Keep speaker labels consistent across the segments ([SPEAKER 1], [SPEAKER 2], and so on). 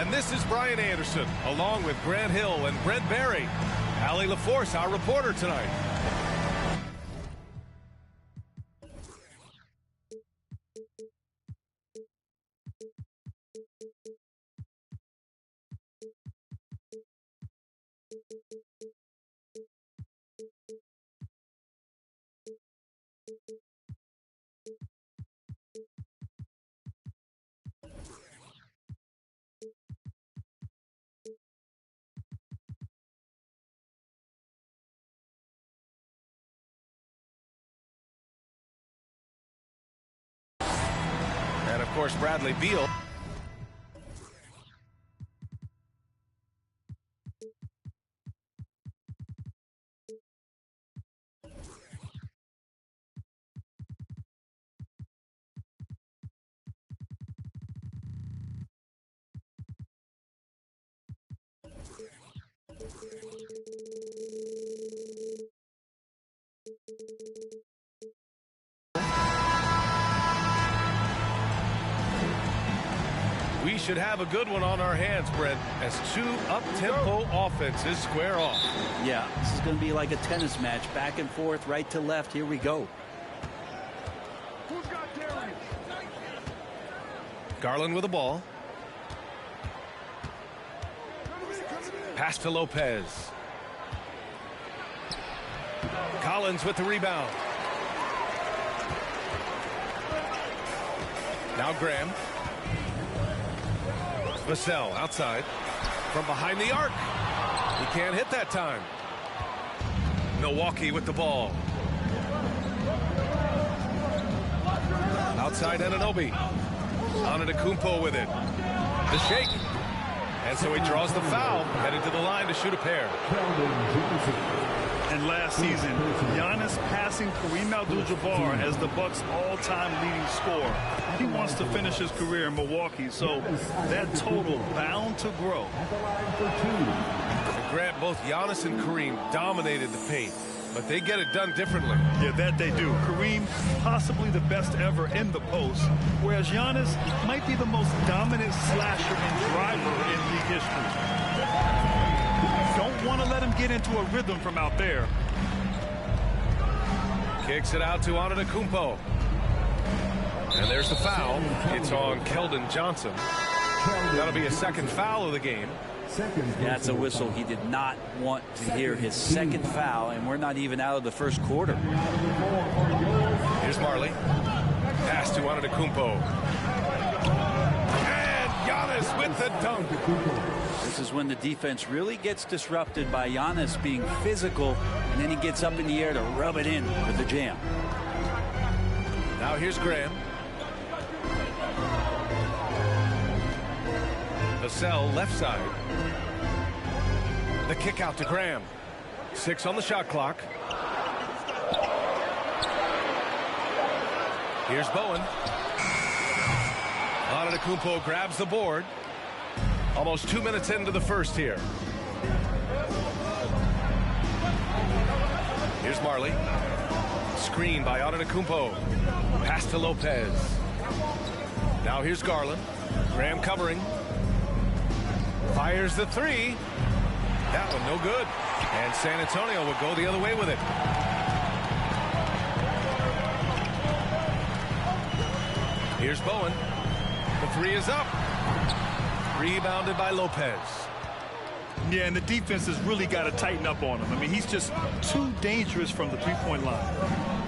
[SPEAKER 1] And this is Brian Anderson, along with Grant Hill and Brent Barry. Allie LaForce, our reporter tonight. And, of course, Bradley Beal. We should have a good one on our hands, Brent, as two up-tempo offenses square off.
[SPEAKER 2] Yeah, this is going to be like a tennis match, back and forth, right to left. Here we go.
[SPEAKER 1] Garland with the ball. Pass to Lopez. Collins with the rebound. Now Graham. Vassell outside from behind the arc. He can't hit that time. Milwaukee with the ball. Outside Anunoby. Antetokounmpo with it. The shake. And so he draws the foul, headed to the line to shoot a pair.
[SPEAKER 3] And last season, Giannis passing Kareem Abdul-Jabbar as the Bucks' all-time leading scorer. He wants to finish his career in Milwaukee, so that total bound to grow.
[SPEAKER 1] Grant, both Giannis and Kareem dominated the paint, but they get it done differently.
[SPEAKER 3] Yeah, that they do. Kareem, possibly the best ever in the post, whereas Giannis might be the most dominant slasher and driver in league history. Don't want to let him get into a rhythm from out there.
[SPEAKER 1] Kicks it out to Antetokounmpo. And there's the foul. It's on Keldon Johnson. That'll be a second foul of the game.
[SPEAKER 2] That's a whistle. He did not want to hear his second foul, and we're not even out of the first quarter.
[SPEAKER 1] Here's Marley. Pass to Antetokounmpo. And Giannis with the dunk.
[SPEAKER 2] This is when the defense really gets disrupted by Giannis being physical, and then he gets up in the air to rub it in with the jam.
[SPEAKER 1] Now here's Graham. Vassell left side. The kick out to Graham. 6 on the shot clock. Here's Bowen. Antetokounmpo grabs the board. Almost 2 minutes into the first here. Here's Marley. Screen by Antetokounmpo. Pass to Lopez. Now here's Garland. Graham covering. Fires the three. That one no good. And San Antonio will go the other way with it. Here's Bowen. The three is up. Rebounded by Lopez.
[SPEAKER 3] Yeah, and the defense has really got to tighten up on him. I mean, he's just too dangerous from the three-point line.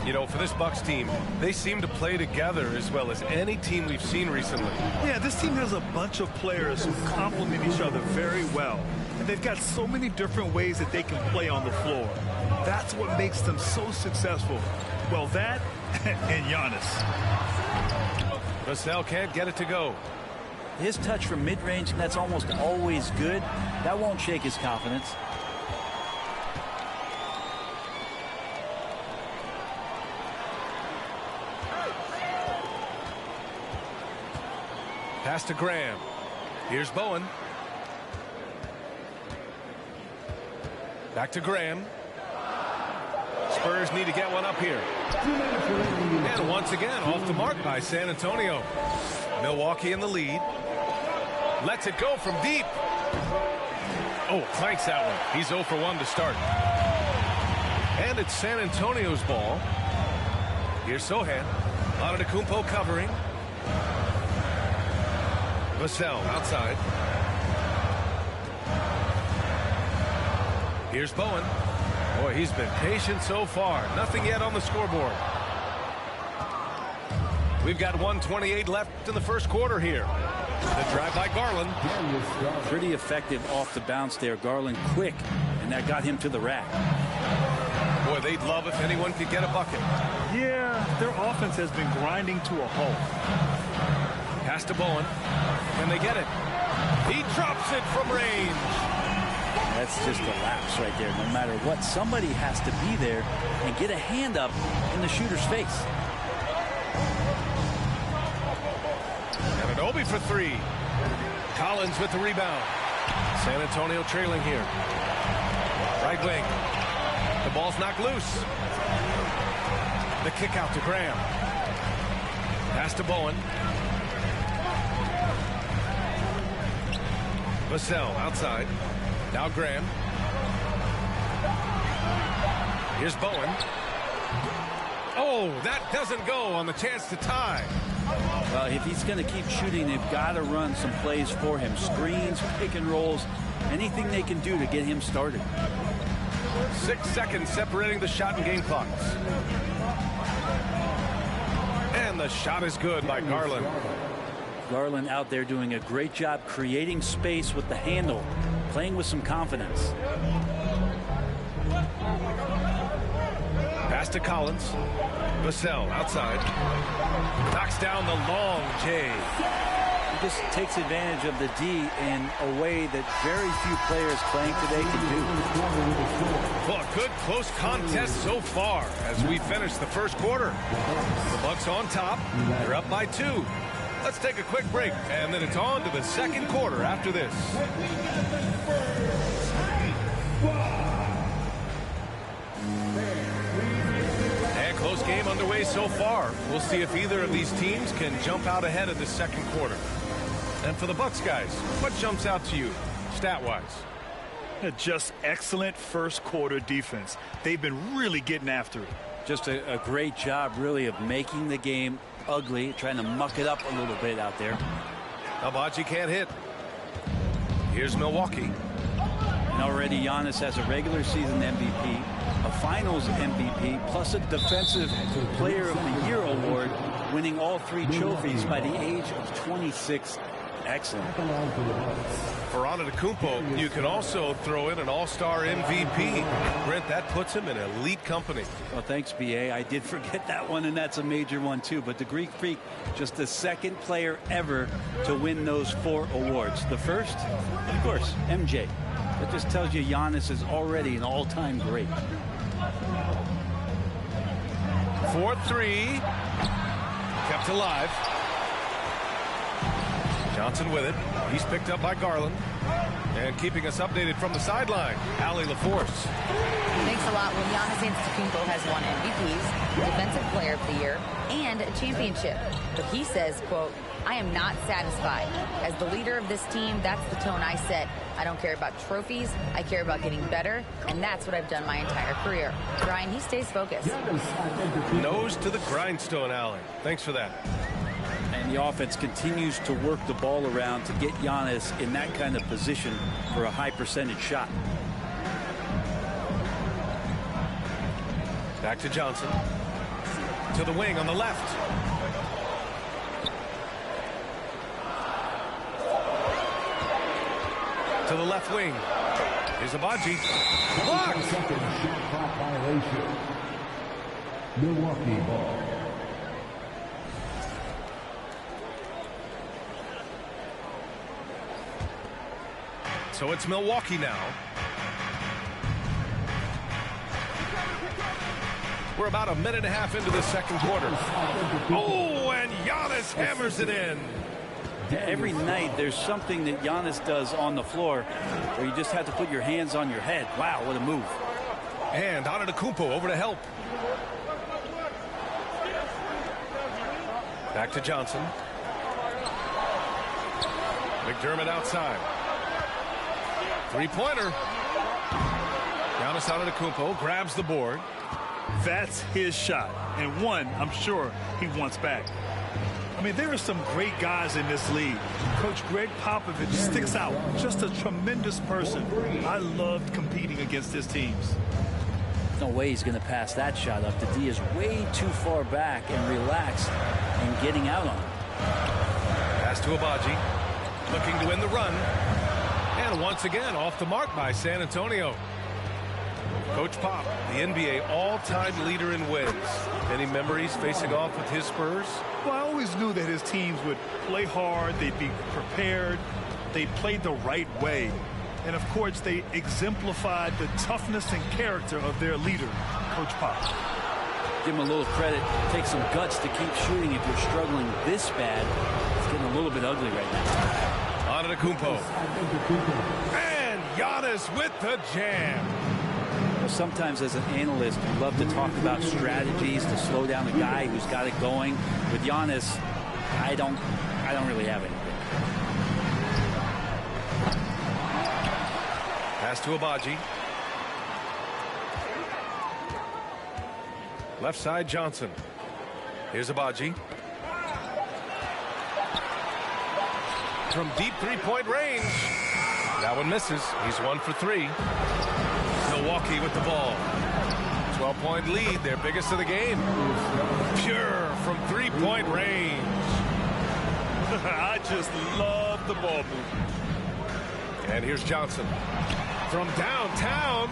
[SPEAKER 1] You know, for this Bucks team, they seem to play together as well as any team we've seen recently.
[SPEAKER 3] Yeah, this team has a bunch of players who complement each other very well. And they've got so many different ways that they can play on the floor. That's what makes them so successful. Well, that and Giannis.
[SPEAKER 1] Vassell can't get it to go.
[SPEAKER 2] His touch from mid-range, that's almost always good. That won't shake his confidence.
[SPEAKER 1] Pass to Graham. Here's Bowen. Back to Graham. Spurs need to get one up here. And once again, off the mark by San Antonio. Milwaukee in the lead. Lets it go from deep. Oh, clanks that one. He's 0 for 1 to start. And it's San Antonio's ball. Here's Sohan. Antetokounmpo covering. Vassell outside. Here's Bowen. Boy, he's been patient so far. Nothing yet on the scoreboard. We've got 1:28 left in the first quarter here. The drive by Garland.
[SPEAKER 2] Pretty effective off the bounce there. Garland quick, and that got him to the rack.
[SPEAKER 1] Boy, they'd love if anyone could get a bucket.
[SPEAKER 3] Yeah, their offense has been grinding to a halt.
[SPEAKER 1] Pass to Bowen. Can they get it? He drops it from range.
[SPEAKER 2] That's just a lapse right there. No matter what, somebody has to be there and get a hand up in the shooter's face.
[SPEAKER 1] And Anunoby for 3. Collins with the rebound. San Antonio trailing here. Right wing. The ball's knocked loose. The kick out to Graham. Pass to Bowen. Vassell outside. Now Graham. Here's Bowen. Oh, that doesn't go on the chance to tie.
[SPEAKER 2] Well, if he's going to keep shooting, they've got to run some plays for him. Screens, pick and rolls, anything they can do to get him started.
[SPEAKER 1] 6 seconds separating the shot and game clocks. And the shot is good by Garland.
[SPEAKER 2] Garland out there doing a great job creating space with the handle, playing with some confidence.
[SPEAKER 1] Pass to Collins. Vassell outside. Knocks down the long J.
[SPEAKER 2] He just takes advantage of the D in a way that very few players playing today can do.
[SPEAKER 1] Well, a good close contest so far as we finish the first quarter. The Bucks on top. They're up by 2. Let's take a quick break, and then it's on to the second quarter after this. And close game underway so far. We'll see if either of these teams can jump out ahead of the second quarter. And for the Bucks guys, what jumps out to you, stat-wise?
[SPEAKER 3] Just excellent first quarter defense. They've been really getting after it.
[SPEAKER 2] Just a great job, really, of making the game ugly, trying to muck it up a little bit out there.
[SPEAKER 1] Abaji can't hit. Here's Milwaukee.
[SPEAKER 2] And already Giannis has a regular season MVP, a finals MVP, plus a defensive player of the year award, winning all 3 trophies by the age of 26. Excellent.
[SPEAKER 1] For Antetokounmpo, you can also throw in an all-star MVP. Brent, that puts him in elite company.
[SPEAKER 2] Well, thanks, B.A. I did forget that one, and that's a major one, too. But the Greek Freak, just the second player ever to win those 4 awards. The first, of course, MJ. That just tells you Giannis is already an all-time great.
[SPEAKER 1] 4-3. Kept alive. Johnson with it. He's picked up by Garland. And keeping us updated from the sideline, Allie LaForce.
[SPEAKER 4] Thanks a lot. Well, Giannis Antetokounmpo has won MVPs, Defensive Player of the Year, and a championship. But he says, quote, I am not satisfied. As the leader of this team, that's the tone I set. I don't care about trophies. I care about getting better, and that's what I've done my entire career. Brian, he stays focused.
[SPEAKER 1] Nose to the grindstone, Allie. Thanks for that.
[SPEAKER 2] And the offense continues to work the ball around to get Giannis in that kind of position for a high percentage shot.
[SPEAKER 1] Back to Johnson. To the wing on the left. To the left wing. Here's Abaji. Blocked.
[SPEAKER 5] Second shot clock violation. Milwaukee ball.
[SPEAKER 1] So it's Milwaukee now. We're about a minute and a half into the second quarter. Oh, and Giannis hammers it in.
[SPEAKER 2] Every night there's something that Giannis does on the floor where you just have to put your hands on your head. Wow, what a move.
[SPEAKER 1] And Antetokounmpo over to help. Back to Johnson. McDermott outside. Three-pointer. Giannis Antetokounmpo grabs the board.
[SPEAKER 3] That's his shot, and one I'm sure he wants back. I mean, there are some great guys in this league. Coach Greg Popovich sticks out. Just a tremendous person. I loved competing against his teams.
[SPEAKER 2] No way he's going to pass that shot up. The D is way too far back and relaxed and getting out on him.
[SPEAKER 1] Pass to Abaji. Looking to win the run. And once again, off the mark by San Antonio. Coach Pop, the NBA all-time leader in wins. Any memories facing off with his Spurs?
[SPEAKER 3] Well, I always knew that his teams would play hard, they'd be prepared, they played the right way. And, of course, they exemplified the toughness and character of their leader, Coach Pop.
[SPEAKER 2] Give him a little credit. Take some guts to keep shooting if you're struggling this bad. It's getting a little bit ugly right now.
[SPEAKER 1] Antetokounmpo. And Giannis with the jam.
[SPEAKER 2] Sometimes as an analyst, you love to talk about strategies to slow down the guy who's got it going. With Giannis, I don't really have anything.
[SPEAKER 1] Pass to Abaji. Left side Johnson. Here's Abaji. From deep three-point range. That one misses. He's 1 for 3. Milwaukee with the ball. 12-point lead, their biggest of the game. Pure from three-point range.
[SPEAKER 3] I just love the ball movement.
[SPEAKER 1] And here's Johnson. From downtown.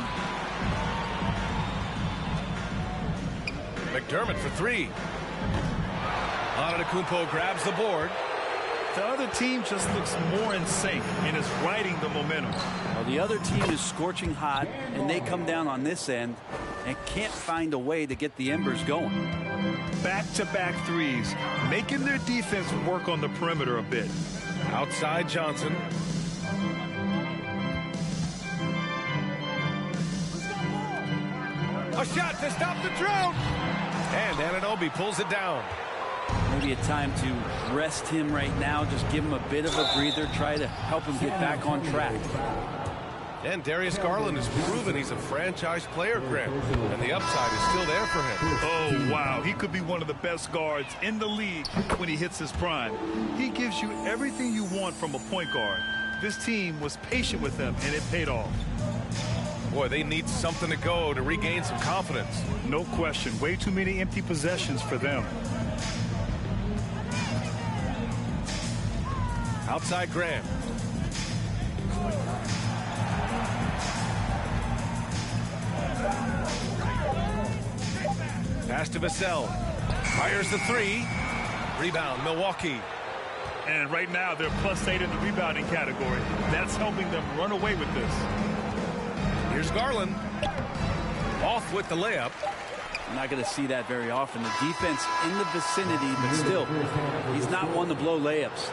[SPEAKER 1] McDermott for 3. Antetokounmpo grabs the board.
[SPEAKER 3] The other team just looks more in sync and is riding the momentum.
[SPEAKER 2] Well, the other team is scorching hot, and they come down on this end and can't find a way to get the embers going.
[SPEAKER 3] Back-to-back threes, making their defense work on the perimeter a bit.
[SPEAKER 1] Outside Johnson. A shot to stop the drought. And Anunoby pulls it down.
[SPEAKER 2] Maybe a time to rest him right now. Just give him a bit of a breather. Try to help him get back on track.
[SPEAKER 1] And Darius Garland has proven he's a franchise player, Graham. And the upside is still there for him.
[SPEAKER 3] Oh, wow. He could be one of the best guards in the league when he hits his prime. He gives you everything you want from a point guard. This team was patient with him, and it paid off.
[SPEAKER 1] Boy, they need something to go to regain some confidence.
[SPEAKER 3] No question. Way too many empty possessions for them.
[SPEAKER 1] Outside Graham. Pass to Vassell. Fires the 3. Rebound, Milwaukee.
[SPEAKER 3] And right now, they're +8 in the rebounding category. That's helping them run away with this.
[SPEAKER 1] Here's Garland. Off with the layup.
[SPEAKER 2] I'm not going to see that very often. The defense in the vicinity, but still, he's not one to blow layups.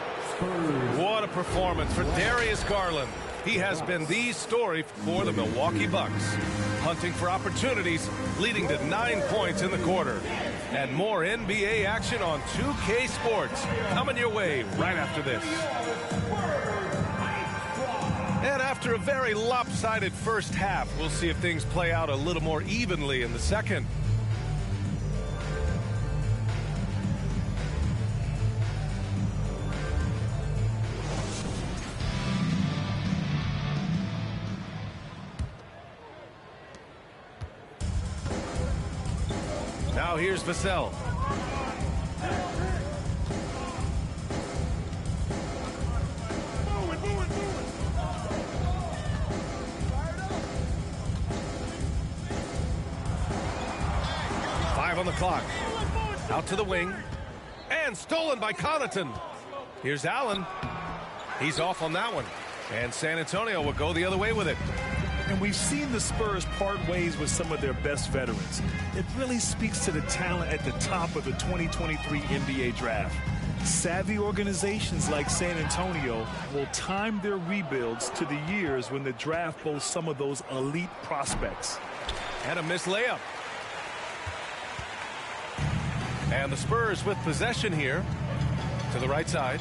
[SPEAKER 1] What a performance for Darius Garland. He has been the story for the Milwaukee Bucks. Hunting for opportunities, leading to 9 points in the quarter. And more NBA action on 2K Sports coming your way right after this. And after a very lopsided first half, we'll see if things play out a little more evenly in the second. Now here's Vassell. On the clock. Out to the wing. And stolen by Connaughton. Here's Allen. He's off on that one. And San Antonio will go the other way with it.
[SPEAKER 3] And we've seen the Spurs part ways with some of their best veterans. It really speaks to the talent at the top of the 2023 NBA draft. Savvy organizations like San Antonio will time their rebuilds to the years when the draft boasts some of those elite prospects.
[SPEAKER 1] And a missed layup. And the Spurs with possession here to the right side.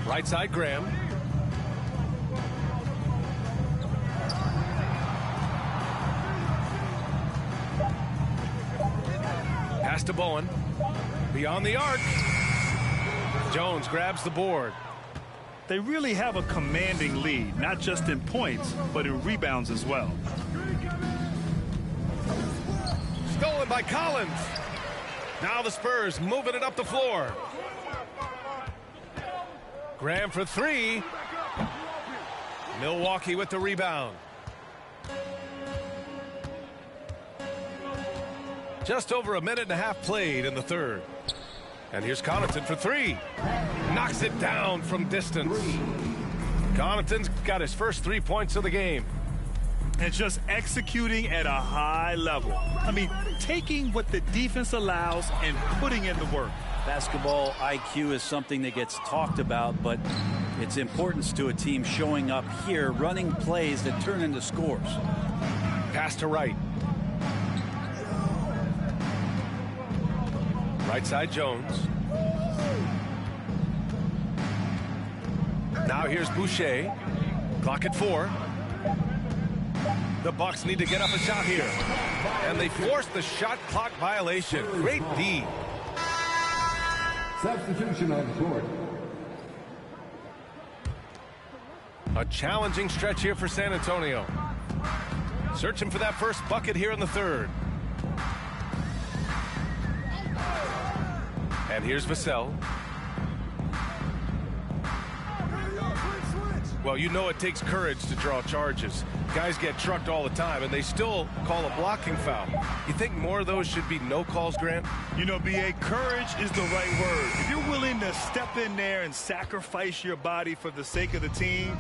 [SPEAKER 1] Right side, Graham. Pass to Bowen. Beyond the arc. Jones grabs the board.
[SPEAKER 3] They really have a commanding lead, not just in points, but in rebounds as well.
[SPEAKER 1] Stolen by Collins. Now the Spurs moving it up the floor. Graham for three. Milwaukee with the rebound. Just over a minute and a half played in the third. And here's Connaughton for three. Knocks it down from distance. Connaughton's got his first 3 points of the game.
[SPEAKER 3] And just executing at a high level. I mean, taking what the defense allows and putting in the work.
[SPEAKER 2] Basketball IQ is something that gets talked about, but its importance to a team showing up here, running plays that turn into scores.
[SPEAKER 1] Pass to Wright. Right side, Jones. Now here's Boucher. Clock at 4. The Bucks need to get up a shot here. And they force the shot clock violation. Great D.
[SPEAKER 5] Substitution on court.
[SPEAKER 1] A challenging stretch here for San Antonio. Searching for that first bucket here in the third. And here's Vassell. Well, you know it takes courage to draw charges. Guys get trucked all the time, and they still call a blocking foul. You think more of those should be no calls, Grant?
[SPEAKER 3] You know, B.A., courage is the right word. If you're willing to step in there and sacrifice your body for the sake of the team,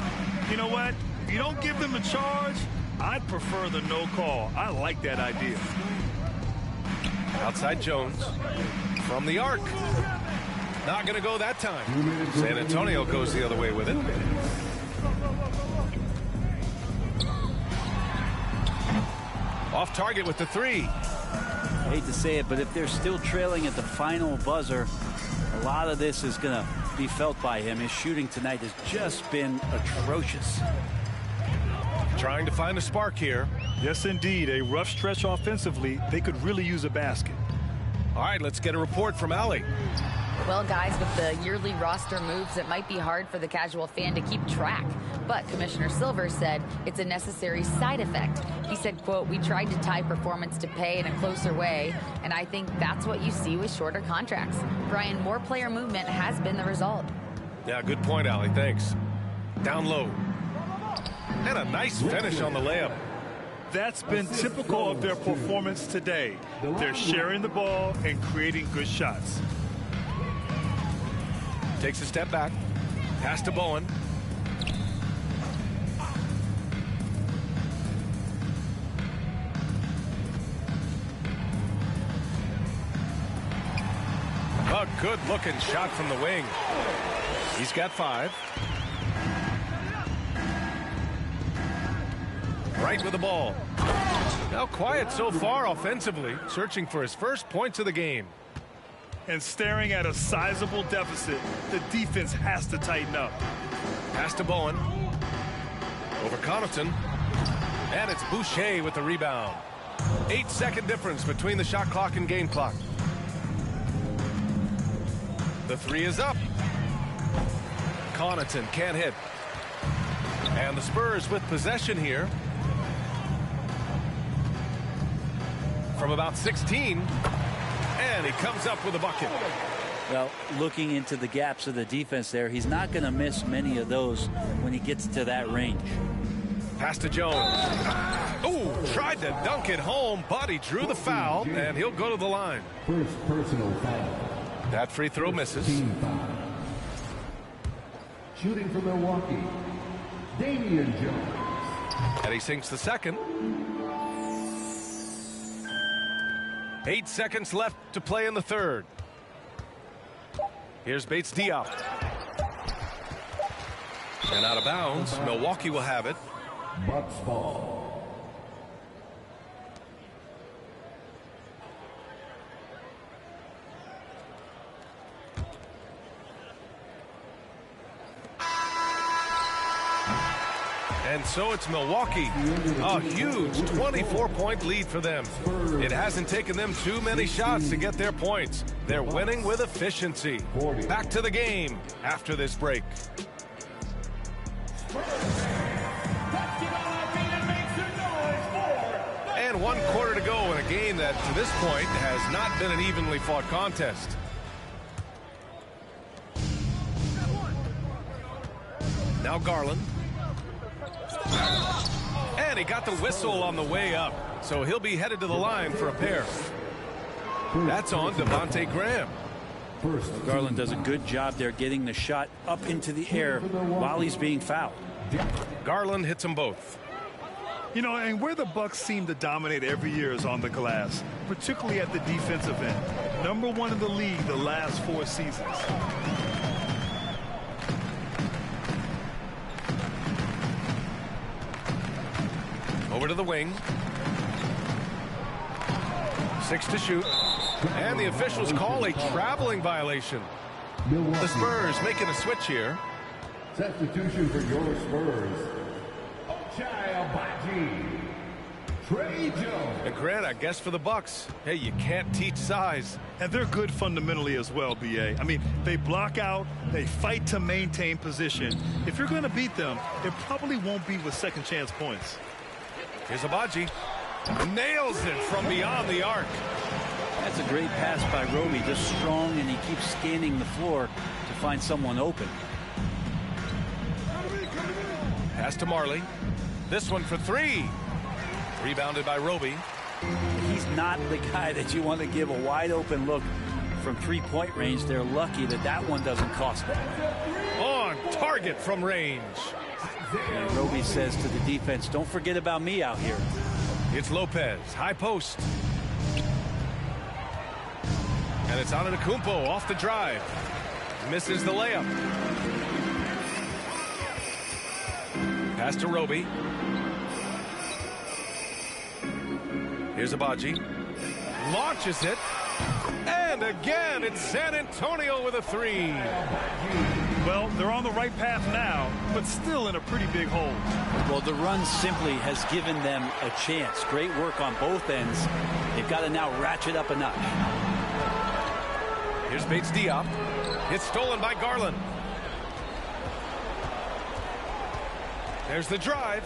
[SPEAKER 3] you know what? If you don't give them a charge, I'd prefer the no call. I like that idea.
[SPEAKER 1] Outside Jones. From the arc. Not going to go that time. San Antonio goes the other way with it. Off target with the three.
[SPEAKER 2] I hate to say it, but if they're still trailing at the final buzzer, a lot of this is going to be felt by him. His shooting tonight has just been atrocious.
[SPEAKER 1] Trying to find a spark here.
[SPEAKER 3] Yes, indeed. A rough stretch offensively. They could really use a basket.
[SPEAKER 1] All right, let's get a report from Allie.
[SPEAKER 4] Well, guys, with the yearly roster moves, it might be hard for the casual fan to keep track. But Commissioner Silver said it's a necessary side effect. He said, quote, "We tried to tie performance to pay in a closer way, and I think that's what you see with shorter contracts." Brian, more player movement has been the result.
[SPEAKER 1] Yeah, good point, Allie. Thanks. Down low. And a nice finish on the layup.
[SPEAKER 3] That's been typical of their performance today. They're sharing the ball and creating good shots.
[SPEAKER 1] Takes a step back. Pass to Bowen. A good-looking shot from the wing. He's got 5. Right with the ball. Now quiet so far offensively, searching for his first points of the game.
[SPEAKER 3] And staring at a sizable deficit, the defense has to tighten up.
[SPEAKER 1] Pass to Bowen. Over Connaughton. And it's Boucher with the rebound. 8-second difference between the shot clock and game clock. The three is up. Connaughton can't hit. And the Spurs with possession here. From about 16. And he comes up with a bucket.
[SPEAKER 2] Well, looking into the gaps of the defense there, he's not going to miss many of those when he gets to that range.
[SPEAKER 1] Pass to Jones. Oh, tried to dunk it home, but he drew the foul, and he'll go to the line.
[SPEAKER 5] First personal foul.
[SPEAKER 1] That free throw misses.
[SPEAKER 5] Team foul. Shooting for Milwaukee, Damian Jones.
[SPEAKER 1] And he sinks the second. 8 seconds left to play in the third. Here's Bates Diop. And out of bounds, Milwaukee will have it.
[SPEAKER 5] Bucks ball.
[SPEAKER 1] And so it's Milwaukee. A huge 24-point lead for them. It hasn't taken them too many shots to get their points. They're winning with efficiency. Back to the game after this break. And 1 quarter to go in a game that, to this point, has not been an evenly fought contest. Now Garland. And he got the whistle on the way up, so he'll be headed to the line for a pair. That's on Devontae Graham.
[SPEAKER 2] Garland does a good job there getting the shot up into the air while he's being fouled.
[SPEAKER 1] Garland hits them both.
[SPEAKER 3] You know, and where the Bucks seem to dominate every year is on the glass, particularly at the defensive end. #1 in the league the last 4 seasons.
[SPEAKER 1] Over to the wing. 6 to shoot. And the officials call a traveling violation. The Spurs making a switch here.
[SPEAKER 5] Substitution for your Spurs. Trey Jones.
[SPEAKER 1] And Grant, I guess for the Bucks, hey, you can't teach size.
[SPEAKER 3] And they're good fundamentally as well, B.A. I mean, they block out, they fight to maintain position. If you're going to beat them, it probably won't be with second chance points.
[SPEAKER 1] Here's Abaji. Nails it from beyond the arc.
[SPEAKER 2] That's a great pass by Roby, just strong, and he keeps scanning the floor to find someone open.
[SPEAKER 1] Pass to Marley. This one for 3. Rebounded by Roby.
[SPEAKER 2] He's not the guy that you want to give a wide open look from 3-point range. They're lucky that that one doesn't cost them.
[SPEAKER 1] On target from range.
[SPEAKER 2] And Roby says to the defense, don't forget about me out here.
[SPEAKER 1] It's Lopez, high post. And it's Antetokounmpo off the drive. Misses the layup. Pass to Roby. Here's Abaji. Launches it. And again, it's San Antonio with a 3.
[SPEAKER 3] Well, they're on the right path now, but still in a pretty big hole.
[SPEAKER 2] Well, the run simply has given them a chance. Great work on both ends. They've got to now ratchet up a notch.
[SPEAKER 1] Here's Bates Diop. It's stolen by Garland. There's the drive.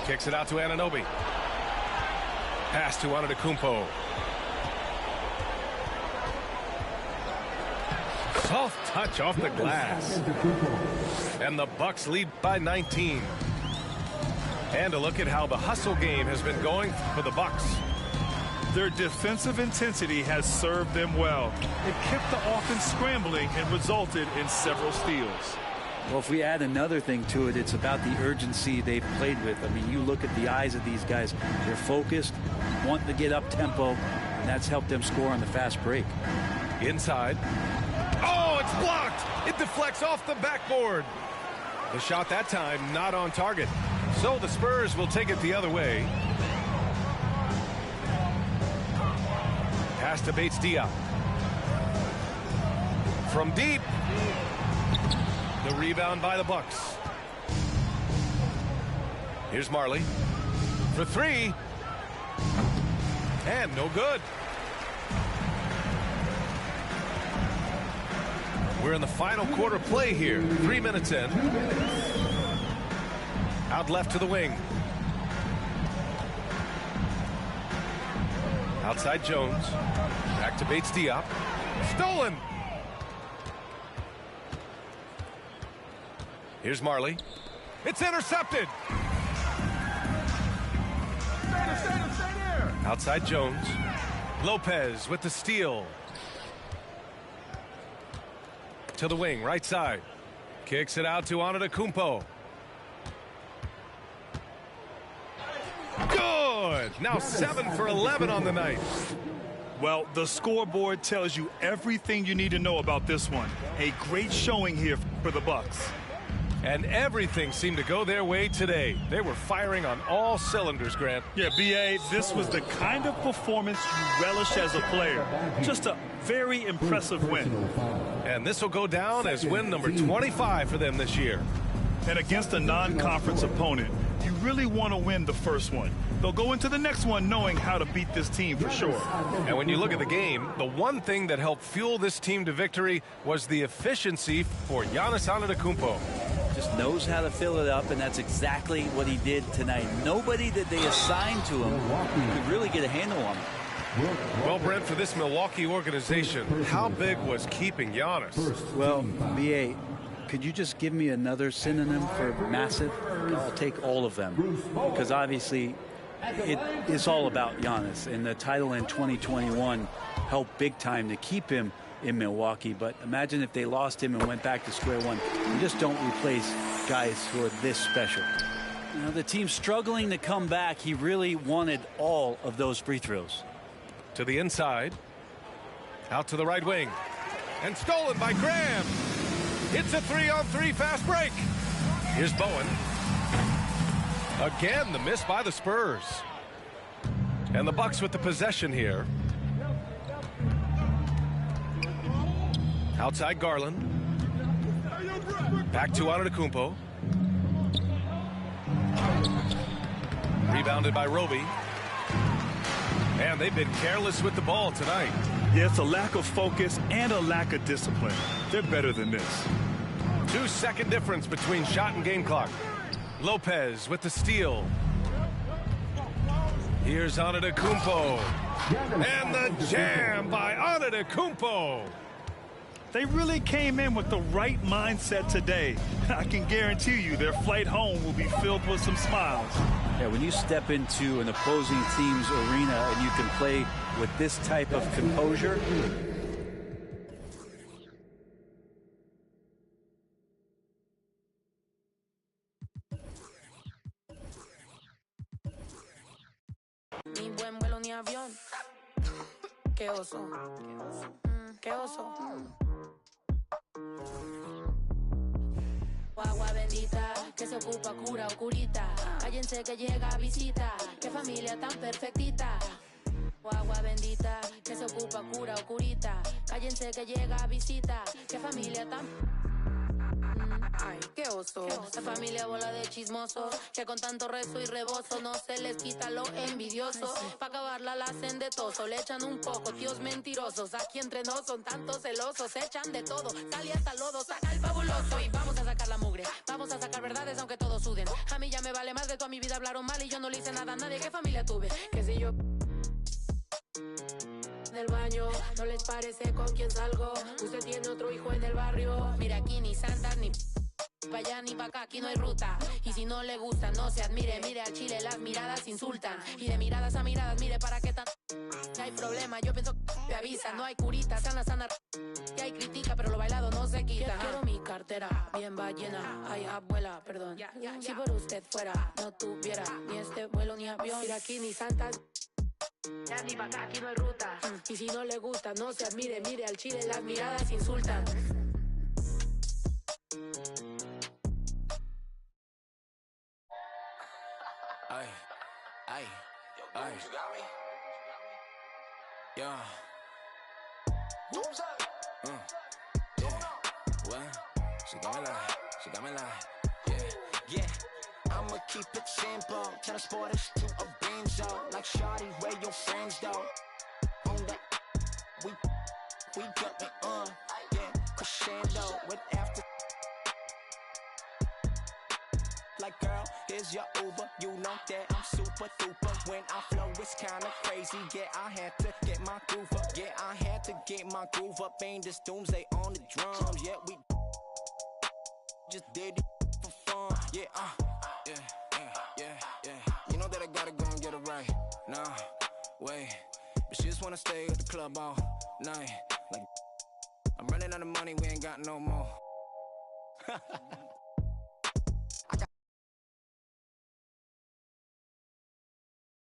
[SPEAKER 1] Kicks it out to Anunoby. Pass to Antetokounmpo. Soft touch off the glass. And the Bucks lead by 19. And a look at how the hustle game has been going for the Bucks.
[SPEAKER 3] Their defensive intensity has served them well. It kept the offense scrambling and resulted in several steals.
[SPEAKER 2] Well, if we add another thing to it, it's about the urgency they've played with. I mean, you look at the eyes of these guys. They're focused, wanting to get up tempo, and that's helped them score on the fast break.
[SPEAKER 1] Inside. Oh, it's blocked. It deflects off the backboard. The shot that time not on target. So the Spurs will take it the other way. Pass to Bates Diop. From deep. The rebound by the Bucks. Here's Marley for 3. And no good. We're in the final quarter play here. 3 minutes in. Out left to the wing. Outside Jones. Back to Bates Diop. Stolen. Here's Marley. It's intercepted. Outside Jones. Lopez with the steal. To the wing, right side. Kicks it out to Antetokounmpo. Good. Now 7 for 11 on the night.
[SPEAKER 3] Well, the scoreboard tells you everything you need to know about this one. A great showing here for the Bucks.
[SPEAKER 1] And everything seemed to go their way today. They were firing on all cylinders, Grant.
[SPEAKER 3] Yeah, B.A., this was the kind of performance you relish as a player. Just a very impressive win.
[SPEAKER 1] And this will go down as win number 25 for them this year.
[SPEAKER 3] And against a non-conference opponent, you really want to win the first one. They'll go into the next one knowing how to beat this team for sure.
[SPEAKER 1] And when you look at the game, the one thing that helped fuel this team to victory was the efficiency for Giannis Antetokounmpo.
[SPEAKER 2] Just knows how to fill it up, and that's exactly what he did tonight. Nobody that they assigned to him could really get a handle on him.
[SPEAKER 1] Well, Brent, for this Milwaukee organization, how big was keeping Giannis?
[SPEAKER 2] Well, B.A., could you just give me another synonym for massive? I'll take all of them, because obviously it's all about Giannis, and the title in 2021 helped big time to keep him in Milwaukee. But imagine if they lost him and went back to square one. You just don't replace guys who are this special. You know, the team's struggling to come back. He really wanted all of those free throws.
[SPEAKER 1] To the inside, out to the right wing, and stolen by Graham. It's a 3-on-3 fast break. Here's Bowen. Again, the miss by the Spurs. And the Bucks with the possession here. Outside Garland. Back to Antetokounmpo. Rebounded by Roby. And they've been careless with the ball tonight.
[SPEAKER 3] Yeah, it's a lack of focus and a lack of discipline. They're better than this.
[SPEAKER 1] 2-second difference between shot and game clock. Lopez with the steal. Here's Antetokounmpo. And the jam by Antetokounmpo.
[SPEAKER 3] They really came in with the right mindset today. I can guarantee you their flight home will be filled with some smiles.
[SPEAKER 2] Yeah, when you step into an opposing team's arena and you can play with this type of composure,
[SPEAKER 6] Ni buen vuelo ni avión. Qué oso. Qué oso. Agua bendita que se ocupa cura oscurita. Cállense que llega visita. Qué familia tan perfectita. Agua bendita que se ocupa cura oscurita. Cállense que llega visita. Qué familia tan ay, qué oso. La familia bola de chismosos que con tanto rezo y rebozo no se les quita lo envidioso. Pa' acabarla la hacen de toso, le echan un poco, tíos mentirosos. Aquí entre nos son tantos celosos, echan de todo, sale hasta lodo, saca el fabuloso. Y vamos a sacar la mugre, vamos a sacar verdades aunque todos suden. A mí ya me vale más de toda mi vida hablaron mal y yo no le hice nada a nadie. ¿Qué familia tuve? Que si yo del baño, no les parece con quién salgo. Usted tiene otro hijo en el barrio. Mira aquí ni santas ni pa' allá ni pa' acá, aquí no hay ruta. Y si no le gusta, no se admire. Mire al chile, las miradas insultan. Y de miradas a miradas, mire para qué tan hay problema, yo pienso que te avisa. No hay curita, sana, sana. Que hay critica, pero lo bailado no se quita. Quiero mi cartera bien ballena. Ay, abuela, perdón. Si por usted fuera, no tuviera ni este vuelo ni avión. Mira aquí ni santas ya ni pa' acá, aquí no hay ruta. Y si no le gusta, no se admire. Mire al chile, las miradas insultan.
[SPEAKER 7] Ay, ay, ay. You got me? Yeah. Yeah. Well, she got me like, yeah. I'ma keep it simple. Transport us to a benzo. Like shawty, where your friends though? On that, we got me on. Yeah, crescendo with after. Like girl, here's your Uber. You know that I'm super duper. When I flow, it's kinda crazy. Yeah, I had to get my groove up. Yeah, I had to get my groove up. Ain't this doomsday on the drums? Yeah, we just did it for fun. Yeah, yeah. You know that I gotta go and get it right. Nah, wait. But she just wanna stay at the club all night. Like, I'm running out of money, we ain't got no more.